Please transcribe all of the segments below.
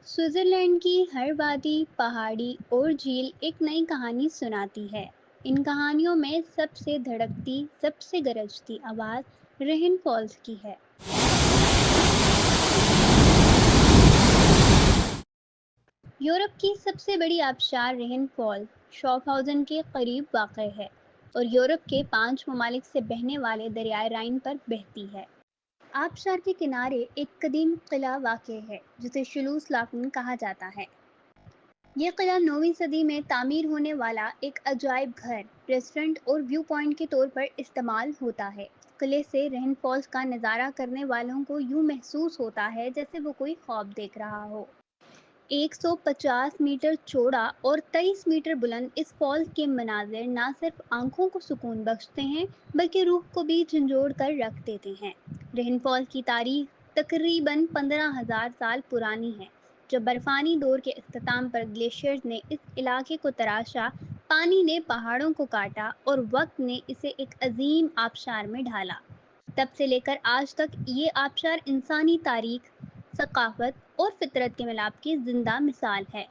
Switzerland की हर वादी, पहाड़ी और झील एक नई कहानी सुनाती है। इन कहानियों में सबसे धड़कती, सबसे गरजती आवाज़ रेन फॉल्स की है। यूरोप की सबसे बड़ी आबशार रेन फॉल शॉफहाउजन के करीब वाक़ है और यूरोप के 5 ममालिक से बहने वाले दरियाए राइन पर बहती है। आबशार के किनारे एक कदीम किला वाक़ है जिसे शुलूस लाफन कहा जाता है। ये किला 9वीं सदी में तामीर होने वाला एक अजायब घर, रेस्टोरेंट और व्यू पॉइंट के तौर पर इस्तेमाल होता है। किले से रेन फॉल्स का नज़ारा करने वालों को यूं महसूस होता है जैसे वो कोई ख्वाब देख रहा हो। 150 मीटर चौड़ा और 23 मीटर बुलंद इस फॉल्स के मनाजिर ना सिर्फ आंखों को सुकून बख्शते हैं बल्कि रूह को भी झंझोड़ कर रख देते हैं। रेन फॉल्स की तारीख तकरीबन 15,000 साल पुरानी है। जब बर्फानी दौर के अख्ताम पर ग्लेशियर्स ने इस इलाके को तराशा, पानी ने पहाड़ों को काटा और वक्त ने इसे एक अजीम आबशार में ढाला। तब से लेकर आज तक ये आबशार इंसानी तारीख, सकाफत और फितरत के मिलाप की जिंदा मिसाल है।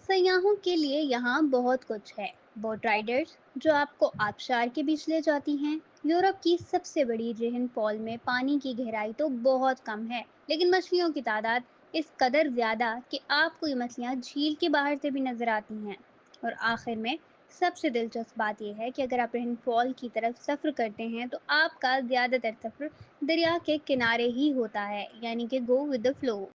सयाहों के लिए यहाँ बहुत कुछ है। बोट राइडर्स जो आपको आबशार के बीच ले जाती हैं। यूरोप की सबसे बड़ी रेन फॉल में पानी की गहराई तो बहुत कम है, लेकिन मछलियों की तादाद इस कदर ज़्यादा कि आपको ये मछलियाँ झील के बाहर से भी नज़र आती हैं। और आखिर में सबसे दिलचस्प बात यह है कि अगर आप रेन फॉल की तरफ सफ़र करते हैं तो आपका ज़्यादातर सफ़र दरिया के किनारे ही होता है, यानी कि गो विद द फ्लो।